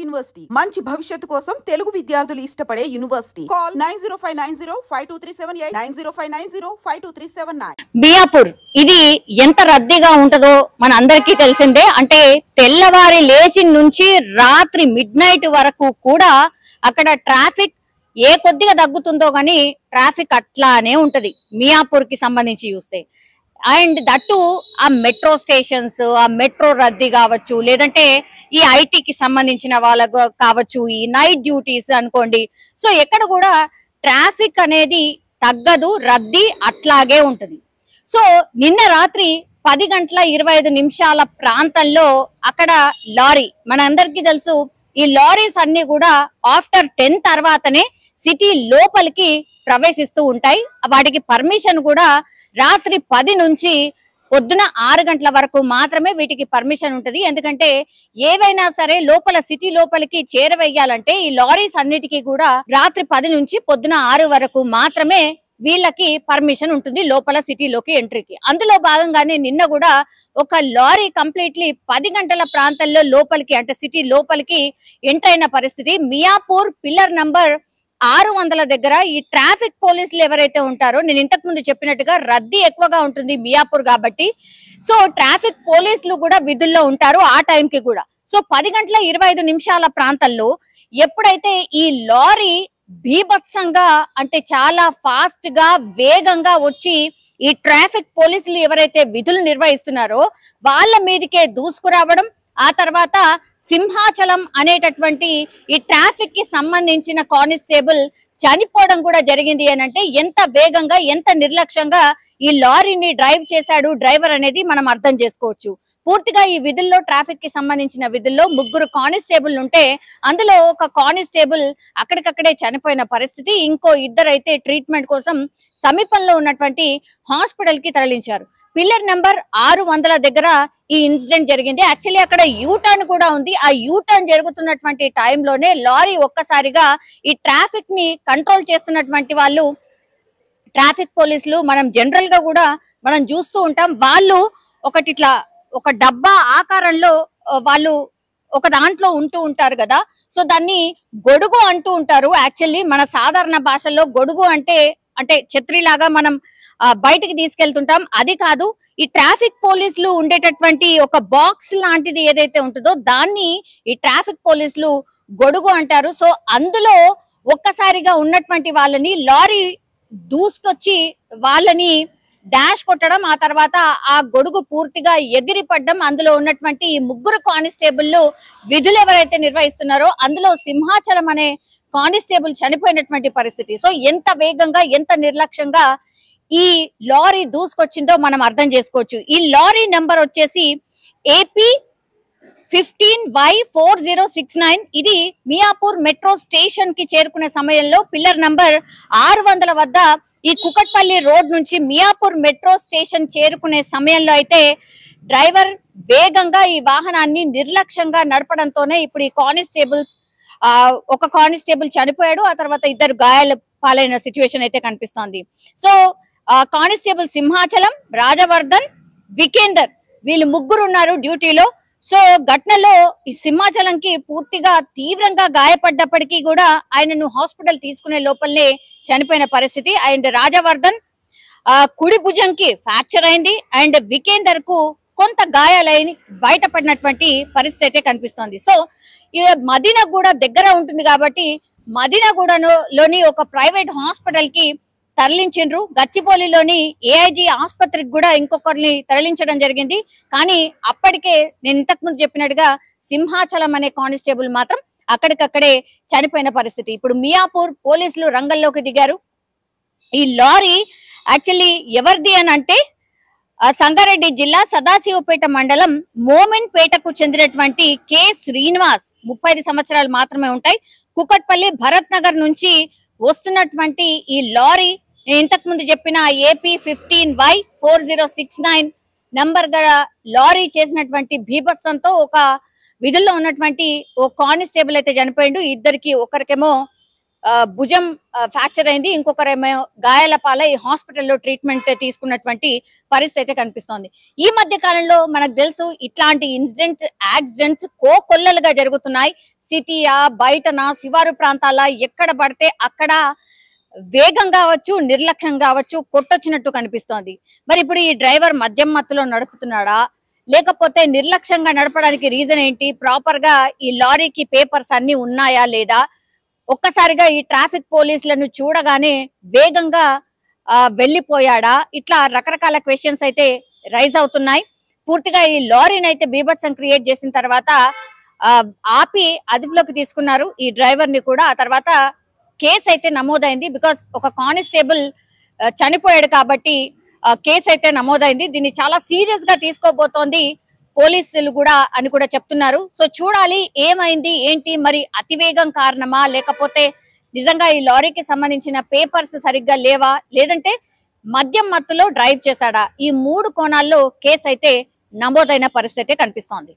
University మంచి భవిష్యత్తు కోసం తెలుగు విద్యార్థులు ఇష్టపడే యూనివర్సిటీ. కాల్ 9059052378 9059052379. మియాపూర్ ఇది ఎంత రద్దీగా ఉంటదో మన అందరికీ తెలిసిందే. అంటే తెల్లవారి లేచి నుంచి రాత్రి మిడ్ నైట్ వరకు కూడా అక్కడ ట్రాఫిక్ ఏ కొద్దిగా తగ్గుతుందో గానీ ట్రాఫిక్ అట్లానే ఉంటది మియాపూర్ కి సంబంధించి చూస్తే. అండ్ దట్టు ఆ మెట్రో స్టేషన్స్, ఆ మెట్రో రద్దీ కావచ్చు, లేదంటే ఈ ఐటీకి సంబంధించిన వాళ్ళకు కావచ్చు, ఈ నైట్ డ్యూటీస్ అనుకోండి. సో ఎక్కడ కూడా ట్రాఫిక్ అనేది తగ్గదు, రద్దీ అట్లాగే ఉంటది. సో నిన్న రాత్రి 10:25 ప్రాంతంలో అక్కడ లారీ, మన అందరికీ తెలుసు ఈ లారీస్ అన్ని కూడా ఆఫ్టర్ 10 తర్వాతనే సిటీ లోపలికి ప్రవేశిస్తూ ఉంటాయి. వాటికి పర్మిషన్ కూడా రాత్రి 10 నుంచి పొద్దున 6 గంటల వరకు మాత్రమే వీటికి పర్మిషన్ ఉంటది. ఎందుకంటే ఏవైనా సరే లోపల సిటీ లోపలికి చేరవేయాలంటే ఈ లారీస్ అన్నిటికీ కూడా రాత్రి 10 నుంచి పొద్దున 6 వరకు మాత్రమే వీళ్ళకి పర్మిషన్ ఉంటుంది లోపల సిటీలోకి ఎంట్రీకి. అందులో భాగంగానే నిన్న కూడా ఒక లారీ కంప్లీట్లీ 10 గంటల ప్రాంతంలో లోపలికి, అంటే సిటీ లోపలికి ఎంటర్ అయిన పరిస్థితి. మియాపూర్ పిల్లర్ నంబర్ 600 దగ్గర ఈ ట్రాఫిక్ పోలీసులు ఎవరైతే ఉంటారో, నేను ఇంతకు ముందు చెప్పినట్టుగా రద్దీ ఎక్కువగా ఉంటుంది మియాపూర్ కాబట్టి, సో ట్రాఫిక్ పోలీసులు కూడా విధుల్లో ఉంటారు ఆ టైంకి కూడా. సో 10:25 ప్రాంతంలో ఎప్పుడైతే ఈ లారీ బీభత్సంగా, అంటే చాలా ఫాస్ట్ గా వేగంగా వచ్చి ఈ ట్రాఫిక్ పోలీసులు ఎవరైతే విధులు నిర్వహిస్తున్నారో వాళ్ళ మీదకే దూసుకురావడం, ఆ తర్వాత సింహాచలం అనేటటువంటి ఈ ట్రాఫిక్ కి సంబంధించిన కానిస్టేబుల్ చనిపోవడం కూడా జరిగింది. అని అంటే ఎంత వేగంగా, ఎంత నిర్లక్ష్యంగా ఈ లారీని డ్రైవ్ చేశాడు డ్రైవర్ అనేది మనం అర్థం చేసుకోవచ్చు. పూర్తిగా ఈ విధుల్లో, ట్రాఫిక్ కి సంబంధించిన విధుల్లో 3 కానిస్టేబుల్ ఉంటే అందులో ఒక కానిస్టేబుల్ అక్కడికక్కడే చనిపోయిన పరిస్థితి. ఇంకో 2 అయితే ట్రీట్మెంట్ కోసం సమీపంలో ఉన్నటువంటి హాస్పిటల్ కి తరలించారు. పిల్లర్ నెంబర్ 600 దగ్గర ఈ ఇన్సిడెంట్ జరిగింది. యాక్చువల్లీ అక్కడ యూటర్న్ కూడా ఉంది. ఆ యూటర్న్ జరుగుతున్నటువంటి టైంలోనే లారీ ఒక్కసారిగా ఈ ట్రాఫిక్ ని కంట్రోల్ చేస్తున్నటువంటి వాళ్ళు, ట్రాఫిక్ పోలీసులు మనం జనరల్ గా కూడా మనం చూస్తూ ఉంటాం, వాళ్ళు ఒకటి ఇట్లా ఒక డబ్బా ఆకారంలో వాళ్ళు ఒక దాంట్లో ఉంటూ ఉంటారు కదా. సో దాన్ని గొడుగు అంటూ ఉంటారు. యాక్చువల్లీ మన సాధారణ భాషలో గొడుగు అంటే ఛత్రిలాగా మనం బయటికి తీసుకెళ్తుంటాం, అది కాదు. ఈ ట్రాఫిక్ పోలీసులు ఉండేటటువంటి ఒక బాక్స్ లాంటిది ఏదైతే ఉంటుందో దాన్ని ఈ ట్రాఫిక్ పోలీసులు గొడుగు అంటారు. సో అందులో ఒక్కసారిగా ఉన్నటువంటి వాళ్ళని లారీ దూసుకొచ్చి వాళ్ళని డాష్ కొట్టడం, ఆ తర్వాత ఆ గొడుగు పూర్తిగా ఎగిరిపడ్డం. అందులో ఉన్నటువంటి ఈ 3 కానిస్టేబుల్ విధులు ఎవరైతే నిర్వహిస్తున్నారో అందులో సింహాచలం అనే కానిస్టేబుల్ చనిపోయినటువంటి పరిస్థితి. సో ఎంత వేగంగా, ఎంత నిర్లక్ష్యంగా ఈ లారీ దూసుకొచ్చిందో మనం అర్థం చేసుకోవచ్చు. ఈ లారీ నెంబర్ వచ్చేసి AP 15Y4069. ఇది మియాపూర్ మెట్రో స్టేషన్ కి చేరుకునే సమయంలో పిల్లర్ నంబర్ 600 వద్ద ఈ కుకట్పల్లి రోడ్ నుంచి మియాపూర్ మెట్రో స్టేషన్ చేరుకునే సమయంలో అయితే డ్రైవర్ వేగంగా ఈ వాహనాన్ని నిర్లక్ష్యంగా నడపడంతోనే ఇప్పుడు ఈ కానిస్టేబుల్స్, ఒక కానిస్టేబుల్ చనిపోయాడు, ఆ తర్వాత 2 గాయాల పాలైన సిచ్యువేషన్ అయితే కనిపిస్తోంది. సో కానిస్టేబుల్ సింహాచలం, రాజవర్ధన్, వికేందర్ వీళ్ళు 3 ఉన్నారు డ్యూటీలో. సో ఘటనలో ఈ సింహాచలంకి పూర్తిగా తీవ్రంగా గాయపడ్డప్పటికీ కూడా ఆయనను హాస్పిటల్ తీసుకునే లోపలనే చనిపోయిన పరిస్థితి. అండ్ రాజవర్ధన్ కుడి భుజంకి ఫ్రాక్చర్ అయింది, అండ్ వికేందర్ కు కొంత గాయాలైన బయటపడినటువంటి పరిస్థితి అయితే కనిపిస్తోంది. సో మదీనాగూడ దగ్గర ఉంటుంది కాబట్టి మదీనాగూడలోని ఒక ప్రైవేట్ హాస్పిటల్ కి తరలించిండ్రు. గచ్చిబౌలిలోని AIG ఆసుపత్రికి కూడా ఇంకొకరిని తరలించడం జరిగింది. కానీ అప్పటికే నేను ఇంతకు ముందు చెప్పినట్టుగా సింహాచలం అనే కానిస్టేబుల్ మాత్రం అక్కడికక్కడే చనిపోయిన పరిస్థితి. ఇప్పుడు మియాపూర్ పోలీసులు రంగంలోకి దిగారు. ఈ లారీ యాక్చువల్లీ ఎవరిది అని అంటే సంగారెడ్డి జిల్లా సదాశివపేట మండలం మోమిన్పేటకు చెందినటువంటి K శ్రీనివాస్, 35 సంవత్సరాలు మాత్రమే ఉంటాయి. కుకట్పల్లి భరత్ నగర్ నుంచి వస్తున్నటువంటి ఈ లారీ, ఇంతకు ముందు చెప్పిన AP 15Y4069 నంబర్ గల లారీ చేసినటువంటి బీభత్సంతో ఒక విధుల్లో ఉన్నటువంటి ఓ కానిస్టేబుల్ అయితే చనిపోయిండు. ఒకరికేమో భుజం ఫ్రాక్చర్ అయింది, ఇంకొకరేమో గాయాల పాలై హాస్పిటల్లో ట్రీట్మెంట్ తీసుకున్నటువంటి పరిస్థితి అయితే కనిపిస్తోంది. ఈ మధ్య కాలంలో మనకు తెలుసు ఇట్లాంటి యాక్సిడెంట్స్ కోకొల్లలుగా జరుగుతున్నాయి. సిటీయా, బయటనా, శివారు ప్రాంతాల ఎక్కడ పడితే అక్కడ వేగం కావచ్చు, నిర్లక్ష్యం కావచ్చు, కొట్టొచ్చినట్టు కనిపిస్తోంది. మరి ఇప్పుడు ఈ డ్రైవర్ మద్యం మత్తులో నడుపుతున్నాడా, లేకపోతే నిర్లక్ష్యంగా నడపడానికి రీజన్ ఏంటి, ప్రాపర్ గా ఈ లారీకి పేపర్స్ అన్ని ఉన్నాయా లేదా, ఒక్కసారిగా ఈ ట్రాఫిక్ పోలీసులను చూడగానే వేగంగా వెళ్ళిపోయాడా, ఇట్లా రకరకాల క్వశ్చన్స్ అయితే రైజ్ అవుతున్నాయి. పూర్తిగా ఈ లారీని అయితే బీభత్సం క్రియేట్ చేసిన తర్వాత ఆపి అదుపులోకి తీసుకున్నారు ఈ డ్రైవర్ ని కూడా. ఆ తర్వాత కేసు అయితే నమోదైంది. బికాస్ ఒక కానిస్టేబుల్ చనిపోయాడు కాబట్టి కేసు అయితే నమోదైంది. దీన్ని చాలా సీరియస్ గా తీసుకోబోతోంది పోలీసులు కూడా అని కూడా చెప్తున్నారు. సో చూడాలి ఏమైంది ఏంటి, మరి అతివేగం కారణమా, లేకపోతే నిజంగా ఈ లారీకి సంబంధించిన పేపర్స్ సరిగ్గా లేవా, లేదంటే మద్యం మత్తులో డ్రైవ్ చేశాడా, ఈ 3 కోణాల్లో కేసు అయితే నమోదైన పరిస్థితి కనిపిస్తోంది.